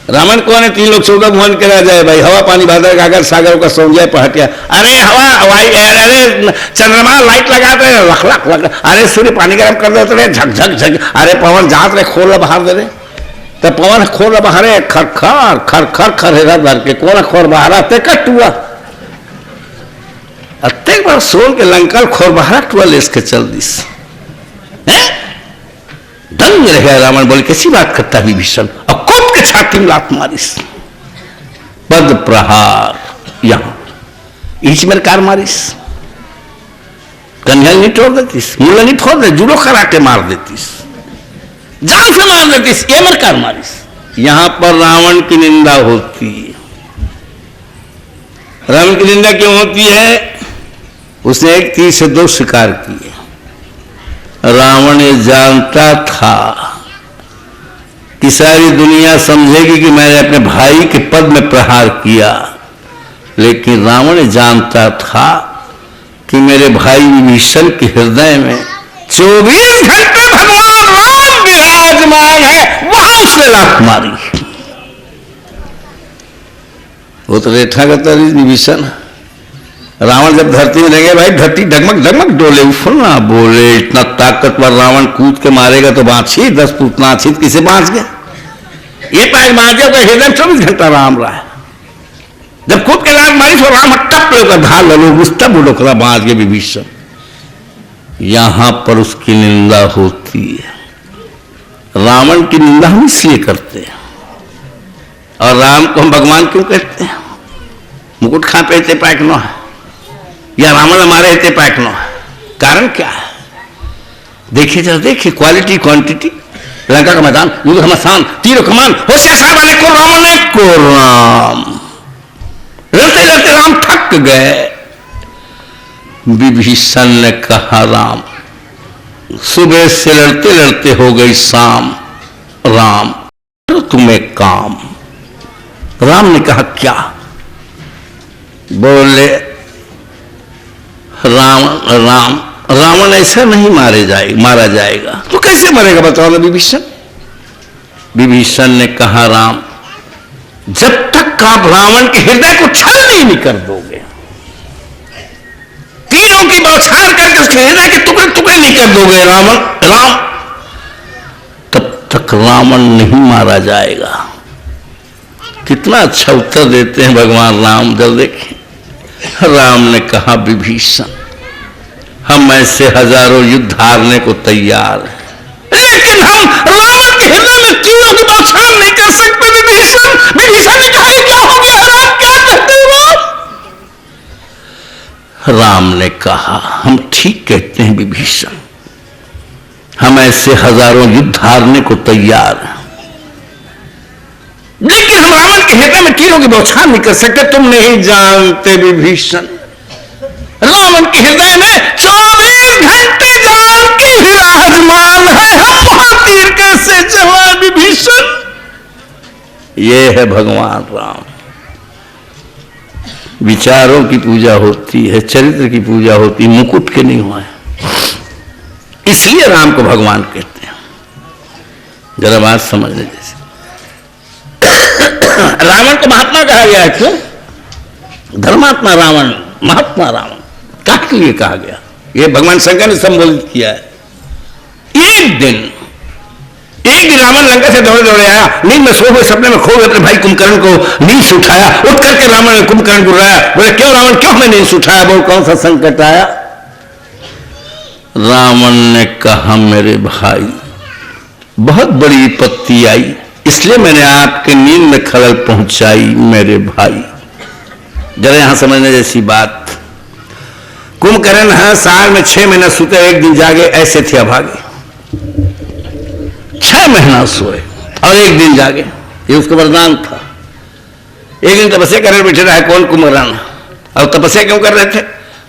रावण कौन है? 3 लोग 14 भुवन के राजा है भाई। हवा पानी बादल गागर सागर का सौंजय पहटिया। अरे हवा हवाई, अरे चंद्रमा लाइट लगाते रहे, लख लख लख। अरे सूर्य पानी गर्म कर देते रहे, झक झक झक। अरे पवन जात रहे, खोल बाहर दे रहे, तो पवन खोल बाहरे खर खर खर खर खर धर के कौन खोर बाहरा ते कट हुआ। अत्ते बार सोल के लंकल खोर बाहरा टुआ ले इसके चल दिस है। दंग रह गया रावण, बोले कैसी बात करता है विभीषण? और कूद के छाती में लात मारिस, पद प्रहार यहां इंच में कार मारिस, कन्हैया नहीं तोड़ देतीस, मुल्ला नहीं फोड़ दे, जुड़ो कराटे मार देतीस, जान से मार देतीस, ये मर कार मारिस। यहां पर रावण की निंदा होती है। रावण की निंदा क्यों होती है? उसने 1 तीर से 2 शिकार किए। रावण ये जानता था कि सारी दुनिया समझेगी कि मैंने अपने भाई के पद में प्रहार किया, लेकिन रावण जानता था कि मेरे भाई विभीषण के हृदय में 24 घंटे भगवान राम विराजमान है, वहां उसने लात मारी। वो तो रेठा करता विभीषण। रावण जब धरती में रहेंगे भाई, धरती डगमग डगमग डोले, उफलना बोले। इतना ताकतवर रावण कूद के मारेगा तो बांची 10 फुट नाची, किसे बांच गया? ये पैर मार दिया, हृदय 24 घंटा राम रहा है। जब कूद के लात मारी तो राम टप धार लो गुस्ता बुडोकरा बांच गए विभीषण। यहां पर उसकी निंदा होती है। रावण की निंदा हम इसलिए करते हैं, और राम को हम भगवान क्यों कहते हैं? मुकुट खा पे पैकनो है, या रावण हमारे हेते पैकनो है। कारण क्या है? देखिए जरा, देखिए क्वालिटी क्वांटिटी। लंका का मैदान, युद्ध घमासान, तीर कमान, होशियार साहब वाले को रावण ने को राम। लड़ते लड़ते राम थक गए। विभीषण ने कहा राम, सुबह से लड़ते लड़ते हो गई शाम, राम तो तुम्हें काम। राम ने कहा क्या? बोले रावण ऐसा नहीं मारा जाएगा। तो कैसे मरेगा बताओ ना विभीषण? विभीषण ने कहा राम, जब तक आप रावण के हृदय को छलनी नहीं कर दोगे, तीरों की बौछार करके उसके हृदय के टुकड़े टुकड़े नहीं कर दोगे राम, तब तक रावण नहीं मारा जाएगा। कितना अच्छा उत्तर देते हैं भगवान राम। जब देखें, राम ने कहा विभीषण, हम ऐसे हजारों युद्ध हारने को तैयार हैं, लेकिन हम रावण के हृदय में तीरों की बौछार नहीं कर सकते। विभीषण ने कहा क्या हो गया राम, क्या कहते हो? राम ने कहा, हम ठीक कहते हैं विभीषण, हम ऐसे हजारों युद्ध हारने को तैयार हैं, लेकिन हम रावण के हृदय में तीरों की बौछार नहीं कर सकते। तुम नहीं जानते विभीषण, रावण के हृदय में 24 घंटे जानकी विराजमान है, हम वहां तीर कैसे चलाएं विभीषण। ये है भगवान राम। विचारों की पूजा होती है, चरित्र की पूजा होती है, मुकुट के नहीं हुआ है। इसलिए राम को भगवान कहते हैं। जरा बात समझने जैसे रावण को महात्मा कहा गया है। क्यों? धर्मात्मा रावण, महात्मा रावण काहे लिए कहा गया? ये भगवान शंकर ने संबोधित किया है। एक दिन रावण लंका से दौड़े दौड़े आया, नींद में सो हुए सपने में खो गए अपने भाई कुंभकर्ण को नींद से उठाया। उठ करके रावण ने कुंभकर्ण को बुलाया, बोले क्यों रावण, क्यों हमें नींद से उठाया? बोल कौन सा संकट आया? रावण ने कहा, मेरे भाई बहुत बड़ी विपत्ति आई, इसलिए मैंने आपके नींद में खलल पहुंचाई। मेरे भाई जरा यहां समझने जैसी बात, कुंभकर्ण है साल में 6 महीना सोते, एक दिन जागे, ऐसे थे अभागे। 6 महीना सोए और एक दिन जागे, ये उसका वरदान था। एक दिन तपस्या कर बैठे रहा है कौन? कुंभकर्ण। और तपस्या क्यों कर रहे थे?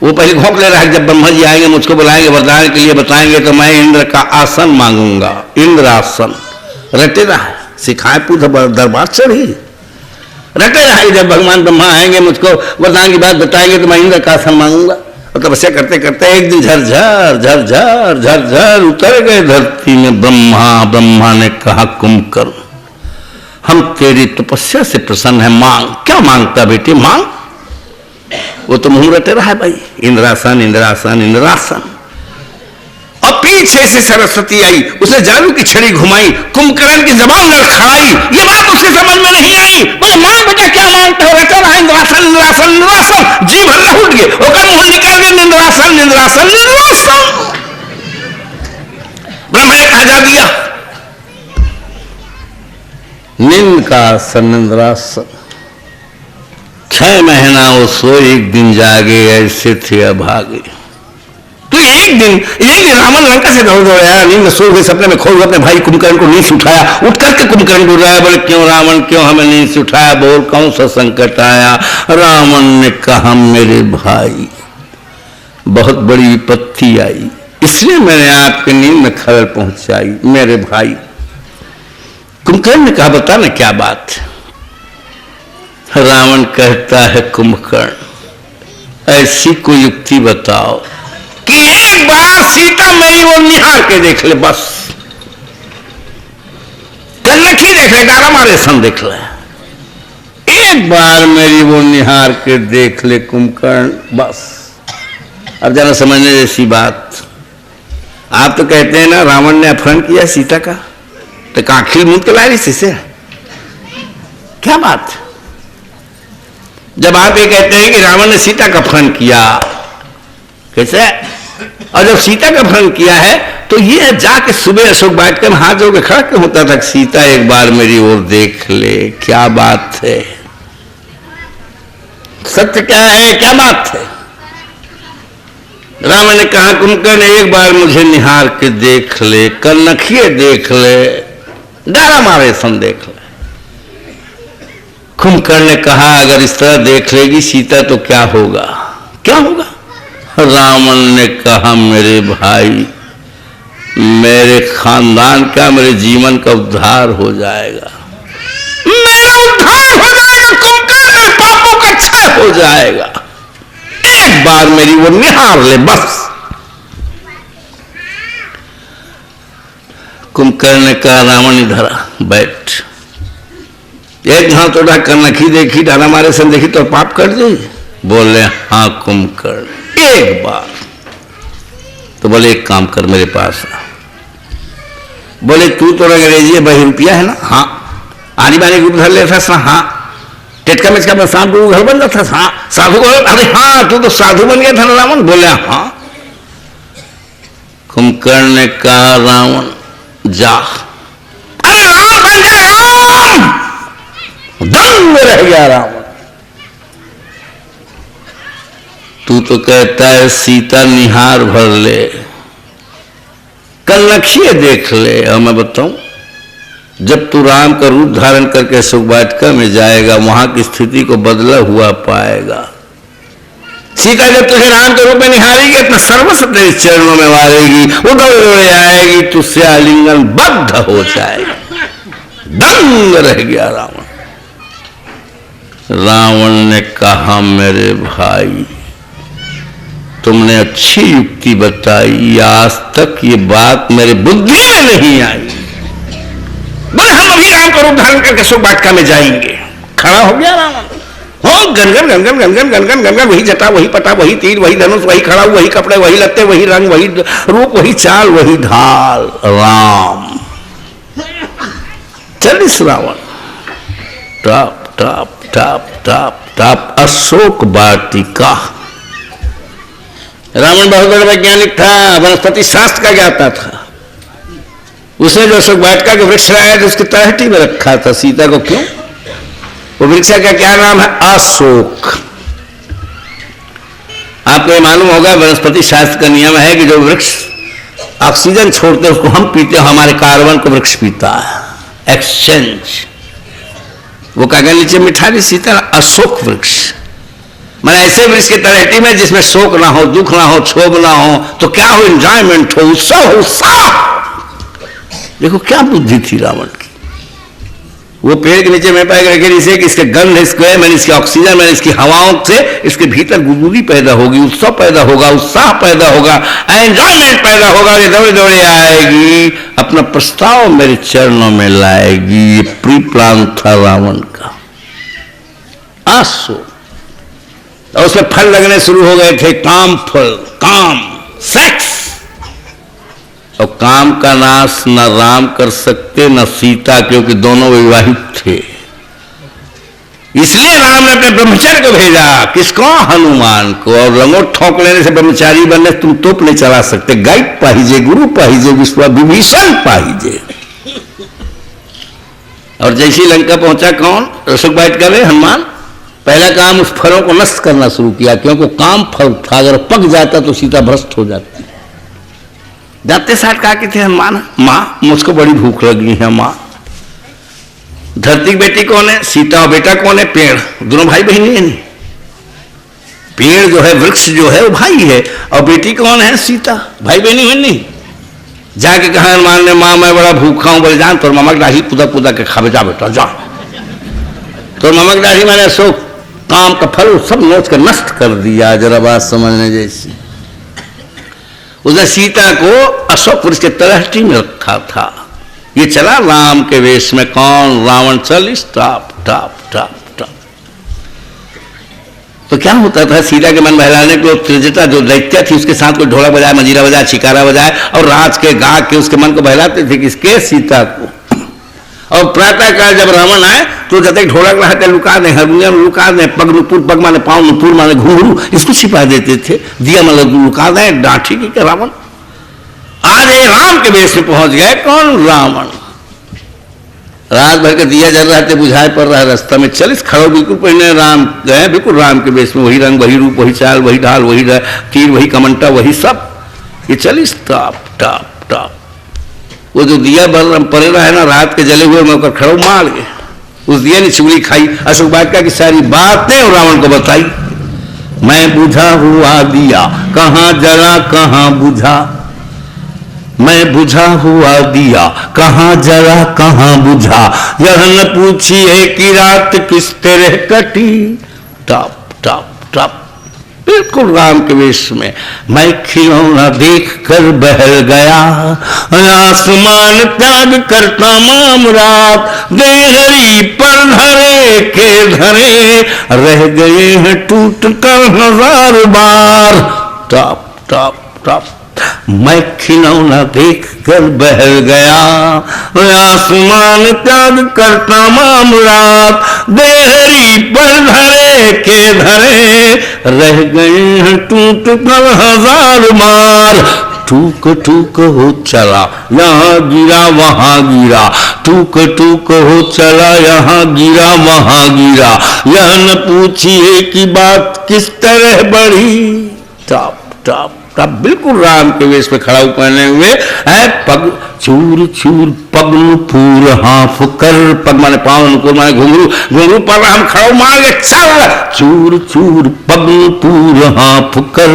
वो पहले घोंक ले रहा है, जब ब्रह्मा जी आएंगे मुझको बुलाएंगे वरदान के लिए बताएंगे तो मैं इंद्र का आसन मांगूंगा। इंद्र आसन रटे रहा है, सिखाए पूछ दरबार चढ़ी रटे रहा है। जब भगवान ब्रह्मा आएंगे मुझको वरदान की बात बताएंगे तो मैं इंद्र का आसन मांगूंगा। और तपस्या करते करते एक दिन झरझर झरझर झरझर उतर गए धरती में। ब्रह्मा ने कहा, कुंभकर्ण हम तेरी तपस्या से प्रसन्न है, मांग। क्या मांगता बेटे? मांग। वो तो मुंह रटे रहा है भाई, इंद्रासन इंद्रासन इंद्रासन। और पीछे से सरस्वती आई, उसने जादू की छड़ी घुमाई, कुंभकर्ण की जबान लड़खड़ाई। ये बात उसके समझ में नहीं आई। बोले मां बेटा क्या मांगते हो? रटा रहा इंद्रासन इंद्रासन इंद्रासन। जी भर रहा उठ गए, ओकर मुंह निकल गए इंद्रासन इंद्रासन इंद्रासन। ब्रह्मा ने कहा, जा दिया नींद का आसन इंद्रासन। 6 महीना वो सो, एक दिन जागे, ऐसे थे अभागे। तो एक दिन रावण लंका से दौड़ दौड़ आया, नींद में सो गए, सपने में खो गए, अपने भाई कुंभकर्ण को नींद से उठाया। उठ करके कुंभकर्ण बोल रहा है, बोले क्यों रावण, क्यों हमें नींद से उठाया? बोल कौन सा संकट आया? रावण ने कहा, मेरे भाई बहुत बड़ी विपत्ति आई, इसलिए मैंने आपके नींद में खलल पहुंचाई। मेरे भाई कुंभकर्ण ने कहा, बता ना क्या बात? रावण कहता है, कुंभकर्ण ऐसी कोई युक्ति बताओ कि एक बार सीता मेरी वो निहार के देख ले, बस कन्नखी देख ले, डारा मारे सन देख ले, एक बार मेरी वो निहार के देख ले कुंभकर्ण, बस। अब जरा समझने जैसी बात, आप तो कहते हैं ना रावण ने अपहरण किया सीता का, तो काखिल मुंह के लाई से क्या बात? जब आप ये कहते हैं कि रावण ने सीता का अपहरण किया, कैसे? और जब सीता का अपहरण किया है तो ये जाके सुबह अशोक वाटिका में हाथ जोड़ के खड़ा क्यों होता था? सीता एक बार मेरी ओर देख ले, क्या बात है? सत्य क्या है, क्या बात है? रावण ने कहा, कुंभकर्ण एक बार मुझे निहार के देख ले, कनखिए देख ले, डारा मारे सन देख ले। कुंभकर्ण ने कहा, अगर इस तरह देख लेगी सीता तो क्या होगा? क्या होगा? रावण ने कहा, मेरे भाई मेरे खानदान का, मेरे जीवन का उद्धार हो जाएगा, मेरा उद्धार हो जाएगा, कुंभकर्ण मेरे पापों का क्षय हो जाएगा, एक बार मेरी वो निहार ले, बस। कुंभकर्ण ने कहा, रावण इधर आ, बैठ। एक हाथ उठा कनखी देखी, डाना मारे सन देखी तो पाप कर दे? बोले हाँ कुंभकर्ण एक बार। तो बोले एक काम कर, मेरे पास आ। बोले तू तो अंग्रेजी बहरूपिया है ना? हाँ। आनी बानी रूप धर लेता था? हाँ। टेटका मेचका में सांप को घर बन जाता था? हाँ। साधु को? अरे हाँ, तू तो साधु बन गया था ना रावण? बोले हाँ। कुंभकर्ण ने कहा, रावण जा। अरे राम बन जा, राम दंग में रह गया रावण। तू तो कहता है सीता निहार भर ले, कल नखिए देख ले। और मैं बताऊं, जब तू राम का रूप धारण करके सुख वाटिका में जाएगा, वहां की स्थिति को बदला हुआ पाएगा। सीता जब तुझे राम के रूप में निहारेगी, अपना सर्वस्व तेरे चरणों में वारेगी, वो दौड़े आएगी, तुझसे आलिंगन बद्ध हो जाएगी। दंग रह गया रावण। रावण ने कहा, मेरे भाई तुमने अच्छी युक्ति बताई, आज तक ये बात मेरे बुद्धि में नहीं आई। बोले हम अभी राम का रूप धारण करके सुख वाटिका में जाएंगे। खड़ा हो गया रावण, हो गनगन गनगन गनगन गनगन गनगन, वही जटा, वही पटा, वही तीर, वही धनुष, वही खड़ा, वही कपड़े, वही लत्ते, वही रंग, वही रूप, वही चाल, वही ढाल। राम चल इस रावण टाप टाप टाप टाप टाप अशोक वाटिका। रावण बहुत बड़ा वैज्ञानिक था, वनस्पति शास्त्र का ज्ञाता था। उसने जो अशोक वाटिका के वृक्ष लाया तो उसकी तलहटी में रखा था सीता को। क्यों? वो वृक्ष का क्या नाम है? अशोक। आपको ये मालूम होगा, वनस्पति शास्त्र का नियम है कि जो वृक्ष ऑक्सीजन छोड़ते हैं उसको हम पीते हैं, हमारे कार्बन को वृक्ष पीता है, एक्सचेंज। वो कागज नीचे मिठाई सीता अशोक वृक्ष, मैंने ऐसे वृक्ष की तलहटी में जिसमें शोक ना हो, दुख ना हो, क्षोभ ना हो, तो क्या हो? एंजॉयमेंट हो, उत्सव हो, उत्साह। देखो क्या बुद्धि थी रावण की। वो पेड़ के नीचे मैं पाएगा इसे कि इसके गंध, इसके मैंने इसकी ऑक्सीजन, मैंने इसकी हवाओं से इसके भीतर गुदगुदी पैदा होगी, उत्सव पैदा होगा, उत्साह पैदा होगा, एंजॉयमेंट पैदा होगा। ये दौड़े दौड़े आएगी, अपना प्रस्ताव मेरे चरणों में लाएगी। ये प्री प्लान था रावण का। आसो और उसमें फल लगने शुरू हो गए थे, काम फल, काम, सेक्स। और काम का नाश न राम कर सकते न सीता, क्योंकि दोनों विवाहित थे। इसलिए राम ने अपने ब्रह्मचर्य को भेजा। किसको? हनुमान को। और लंगोट ठोक लेने से ब्रह्मचारी बनने तुम तोप नहीं चला सकते। गाइड पाहिजे, गुरु पाहिजे, विभीषण पाहिजे। और जैसी लंका पहुंचा कौन? अशोक वाटिका में हनुमान। पहला काम उस फलों को नष्ट करना शुरू किया, क्योंकि काम फल था, अगर पक जाता तो सीता भ्रष्ट हो जाती। जाते साथ कहा कि थे हनुमान, माँ मुझको बड़ी भूख लगी है माँ। धरती की बेटी कौन है? सीता। और बेटा कौन है? पेड़। दोनों भाई बहन है नहीं। पेड़ जो है, वृक्ष जो है, वो भाई है, और बेटी कौन है? सीता। भाई बहनी है नहीं। जाके कहा हनुमान ने, माँ मैं बड़ा भूखा हूं। बोले जान तोर ममक डाही पुदा पुदा के खा जा बेटा, जा। तो ममक डाही मैंने अशोक काम का फल सब नोच कर नष्ट कर दिया। जरा बात समझने जैसी। उसने सीता को अशोक वृक्ष के तलहटी में रखा था। ये चला राम के वेश में। कौन? रावण। चल इस टाप टाप टाप टाप। तो क्या होता था? सीता के मन बहलाने को त्रिजटा जो दैत्य थी उसके साथ कोई ढोलक बजाए, मंजीरा बजाए, छिकारा बजाए, और राज के गा के उसके मन को बहलाते थे। किसके? सीता को। और प्रातः काल जब रावण आए तो जब तक ढोलक रहते लुका दें, हारमोनियम लुका दें, पग नुपुर, पग माने पाँव, नुपुर माने घुंघरू, इसको छिपा देते थे। दिया मतलब लुका दें, डांठी की रावण। आज ये राम के वेश में पहुंच गए। कौन? रावण। रात भर के दिया जल रहा थे, बुझाए पड़ रहा है रास्ता में। चलिस खड़ो बिल्कुल पहले राम गए, बिल्कुल राम के वेश में। वही रंग, वही रूप, वही चाल, वही ढाल, वही तीर, वही कमंटा, वही सब। ये चलिस टाप टाप टाप। वो जो दिया बल पड़े रहा है ना रात के जले हुए, मैं खड़ो मार गए। उस दिया ने चुगली खाई, अशोक वाटिका की सारी बातें और रावण को बताई। मैं बुझा हुआ दिया कहाँ जला कहाँ बुझा, मैं बुझा हुआ दिया कहाँ जला कहाँ बुझा, यह न पूछिए कि रात किस तरह कटी। टप टप टप। बिल्कुल राम के वेश में। मैं खिलौना देख कर बहल गया, आसमान त्याग कर तमाम रात, देहरी पर धरे के धरे, रह गए हैं टूट कर 1000 बार। टप टप टप। मैं खिलौना देख कर बहल गया, आसमान त्याग कर तमाम रात, देहरी पर धरे के धरे, रह गए हैं टूट कर 1000 बार। ठूक ठूक हो चला, यहाँ गिरा वहां गिरा, ठूक ठूक हो चला, यहाँ गिरा वहां गिरा, यह न पूछिए कि बात किस तरह बढ़ी। टॉप टॉप टॉप, बिल्कुल राम के वेश पे खड़ा हुए पहने हुए है, पग चूर चूर पगलू पूर हाफ कर, पग माने पाँव, नुपुर माने घुंघरू, घुंघरू पर राम खड़ा मार के चल, चूर चूर पगलू पूर हाफ कर,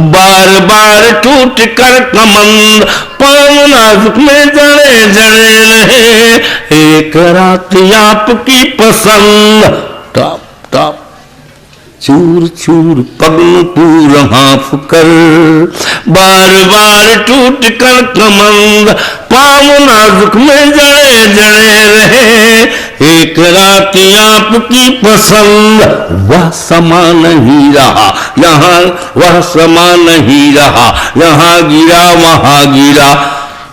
बार बार टूट कर कमंद, पाँव नाजुक में जड़े जड़े रहे, एक रात आपकी पसंद। टॉप टॉप, चूर चूर पगलू पूर हाफ कर, बार बार टूट कर कमंद, पाँव नाजुक में जड़े जड़े रहे, एक रात आपकी पसंद। वह समा नहीं रहा यहाँ, वह समा नहीं रहा, यहाँ गिरा वहां गिरा,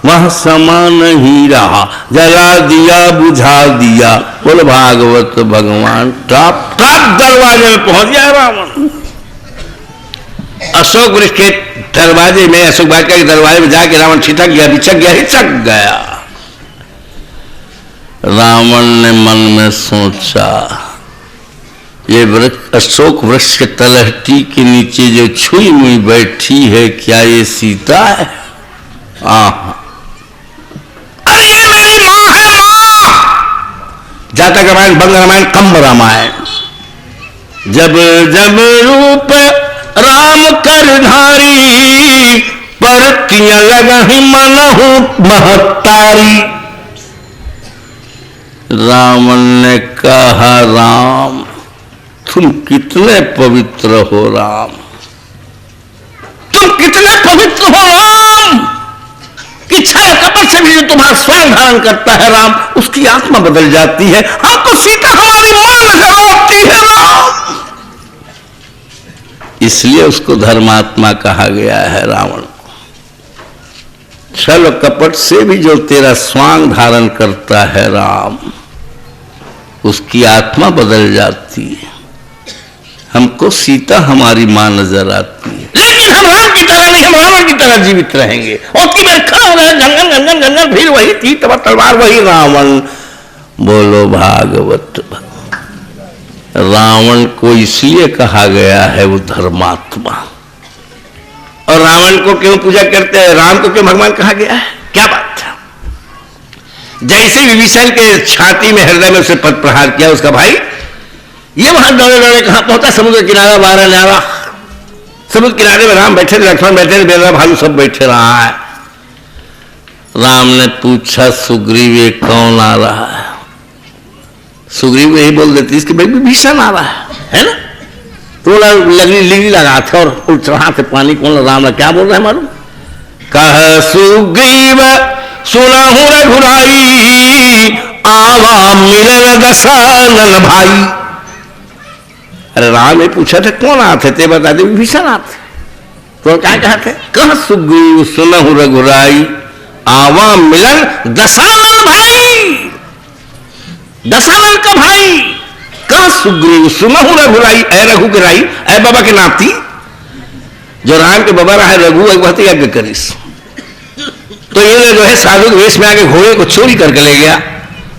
वह समा नहीं रहा, जला दिया बुझा दिया। बोल भागवत भगवान। टॉप टॉप दरवाजे में पहुंच गया रावण। अशोक वृक्ष के दरवाजे में, अशोक वाटिका के दरवाजे में जाके रावण छिटक गया, बिचक गया, हिचक गया। रावण ने मन में सोचा, ये वृक्ष, अशोक वृक्ष के तलहटी के नीचे जो छुई मुई बैठी है, क्या ये सीता है? अरे ये मेरी मां है, मां। जातक रामायण, बंग रामायण, कंब रामायण। जब जब रूप राम कर धारी, परतियां लगहि मनहु महतारी। रावण ने कहा, राम तुम कितने पवित्र हो राम, तुम कितने पवित्र हो राम, कि छह कपट से भी जो तुम्हारा स्वयं धारण करता है राम, उसकी आत्मा बदल जाती है। हमको सीता हमारी मां नजर आती है राम, इसलिए उसको धर्मात्मा कहा गया है रावण को। छल कपट से भी जो तेरा स्वांग धारण करता है राम, उसकी आत्मा बदल जाती है। हमको सीता हमारी मां नजर आती है, लेकिन हम राम की तरह नहीं, हम रावण की तरह जीवित रहेंगे। और कि मैं खड़ा हो रहा, गंगन गंगन गंगन, फिर वही थी तब तलवार, वही रावण। बोलो भागवत। रावण को इसलिए कहा गया है वो धर्मात्मा। और रावण को क्यों पूजा करते हैं, राम को क्यों भगवान कहा गया है? क्या बात है। जैसे विभीषण के छाती में, हृदय में उसे पद प्रहार किया उसका भाई, ये वहां दौड़े दौड़े कहां पहुंचा? समुद्र किनारा, बारह न्यारा। समुद्र किनारे में राम बैठे थे, लक्ष्मण बैठे थे, बेला भालू सब बैठे रहा है। राम ने पूछा, सुग्रीव ये कौन आ रहा है? सुग्रीव यही बोल देती इसके भाई विभीषण आ रहा है ना। तो लगनी लगा थे और उठ रहा थे पानी। कौन? राम क्या बोल रहे हैं मालूम? कह सुग्रीव सुनहु रघुराई, आवा मिलन दशरथ भाई। अरे राम ने पूछा था कौन आते थे, बता दे विभीषण आते। तो क्या कहते? कह सुग्रीव सुनहु रघुराई, आवा मिलन दशरथ भाई, दशरथ का भाई। कह सुग्रीव सुनहु रघुराई, ऐ रघु के राई, ऐ बाबा के नाती, जो राम के बाबा रहा रघु, एक बहुत यज्ञ करिस। तो ये जो है साधु के वेश में आके घोड़े को चोरी करके ले गया।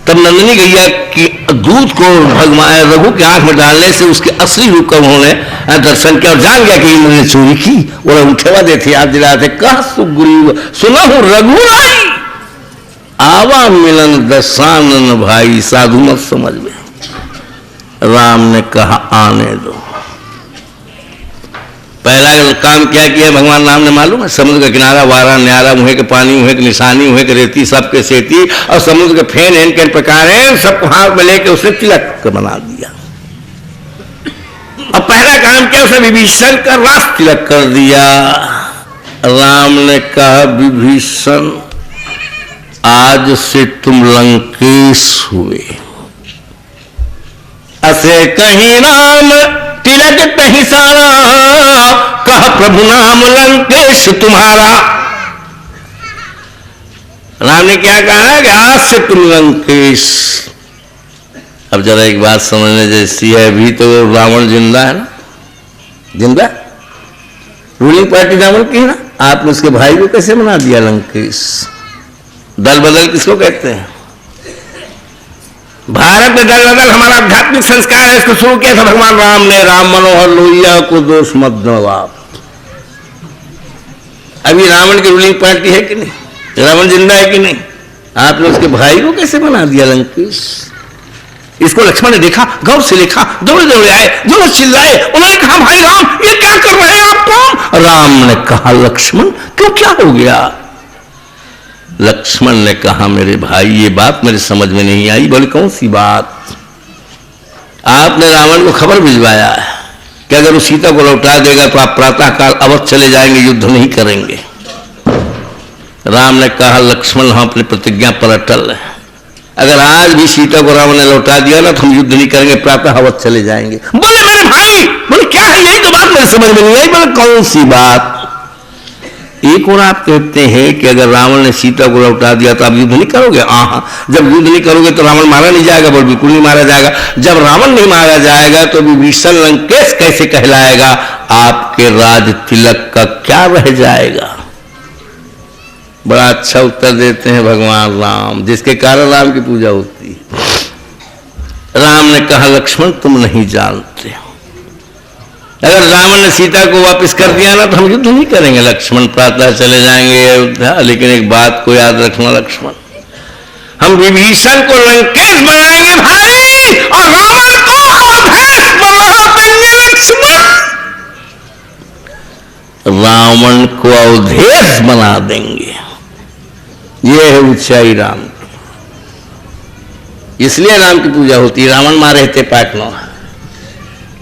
तब नंदिनी गैया की दूध को भगवान रघु के आंख में डालने से उसके असली रूप का उन्होंने दर्शन किया और जान गया कि इन्होंने चोरी की। और उठेवा देते याद दिलाते, कह सुग्रीव सुनहु रघुराई, आवा मिलन दशानन भाई। साधु मत समझ में। राम ने कहा आने दो। पहला काम क्या किया भगवान राम ने मालूम है? समुद्र का किनारा, बारह न्यारा, मुहे के पानी, मुहे की निशानी, मुहे की रेती, सबके सेती और समुद्र के फेन एन के प्रकार है, सबको हाथ में लेके उसने तिलक बना दिया। और पहला काम क्या? उसने विभीषण का रास तिलक कर दिया। राम ने कहा, विभीषण आज से तुम लंकेश हुए। असे कहीं राम तिलक तही सारा, कह प्रभु नाम लंकेश तुम्हारा। राम ने क्या कहा कि आज से तुम लंकेश। अब जरा एक बात समझने जैसी है, अभी तो रावण जिंदा है ना, जिंदा रूलिंग पार्टी रावण की है ना। आपने उसके भाई को कैसे बना दिया लंकेश? दल बदल किसको कहते हैं? भारत में दल बदल हमारा आध्यात्मिक संस्कार है, इसको शुरू किया था भगवान राम ने। राम मनोहर लोहिया को दोष मत दो आप। अभी रावण की रूलिंग पार्टी है कि नहीं? रावण जिंदा है कि नहीं? आपने उसके भाई को कैसे बना दिया लंकेश? इसको लक्ष्मण ने देखा, गौर से देखा, दौड़े दौड़े आए, दोनों चिल्लाए। उन्होंने कहा भाई राम ये क्या कर रहे हैं आप? राम ने कहा लक्ष्मण क्यों, क्या हो गया? लक्ष्मण ने कहा मेरे भाई ये बात मेरे समझ में नहीं आई। बोले कौन सी बात? आपने रावण को खबर भिजवाया है कि अगर वो सीता को लौटा देगा तो आप प्रातःकाल अवध चले जाएंगे, युद्ध नहीं करेंगे। राम ने कहा लक्ष्मण हम अपनी प्रतिज्ञा पर अटल है, अगर आज भी सीता को रावण ने लौटा दिया ना तो हम युद्ध नहीं करेंगे, प्रातः अवध चले जाएंगे। बोले मेरे भाई, बोले क्या है? यही तो बात मेरे समझ में नहीं आई। बोले कौन सी बात? एक और आप कहते हैं कि अगर रावण ने सीता को लौटा दिया तो आप युद्ध नहीं करोगे। हाँ, जब युद्ध नहीं करोगे तो रावण मारा नहीं जाएगा? बोल बिल्कुल नहीं मारा जाएगा। जब रावण नहीं मारा जाएगा तो विभीषण लंकेश कैसे कहलाएगा? आपके राज तिलक का क्या रह जाएगा? बड़ा अच्छा उत्तर देते हैं भगवान राम, जिसके कारण राम की पूजा होती है। राम ने कहा लक्ष्मण तुम नहीं जानते, अगर रावण ने सीता को वापस कर दिया ना तो हम युद्ध नहीं करेंगे लक्ष्मण, प्रातः चले जाएंगे अयोध्या। लेकिन एक बात को याद रखना लक्ष्मण, हम विभीषण को लंकेश बनाएंगे भाई, और रावण को अवधेश बना देंगे लक्ष्मण। रावण को अवधेश बना देंगे, ये है ऊंचाई राम की। इसलिए राम की पूजा होती है। रावण मारे थे पाटनो,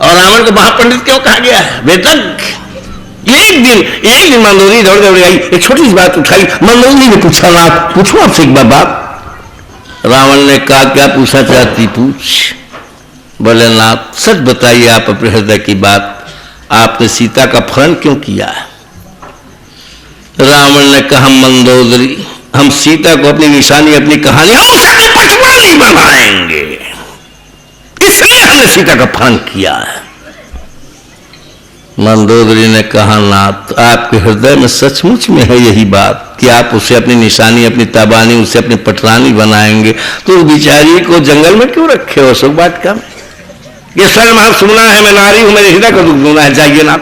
और रावण को महापंडित क्यों कहा गया है? वेदज्ञ। एक दिन मंदोदरी दौड़ दौड़ आई, एक छोटी सी बात उठाई। मंदोदरी ने पूछा नाथ पूछो आपसे एक बात। रावण ने कहा क्या पूछना चाहती? पूछ। बोले नाथ सच बताइए आप अपने हृदय की बात, आपने सीता का अपहरण क्यों किया है? रावण ने कहा मंदोदरी हम सीता को अपनी निशानी, अपनी कहानी, हम उसे पटवानी बनाएंगे, इसलिए हमने सीता का अपहरण किया है। मंदोदरी ने कहा नाथ आपके हृदय में सचमुच में है यही बात कि आप उसे अपनी निशानी, अपनी ताबानी, उसे अपनी पटरानी बनाएंगे, तो उस बिचारी को जंगल में क्यों रखे हो? अशोक वाटिका में। ये सर्व सुनना है, मैं नारी हूं, मेरे हृदय का दुख सुनना है, जाइए नाथ।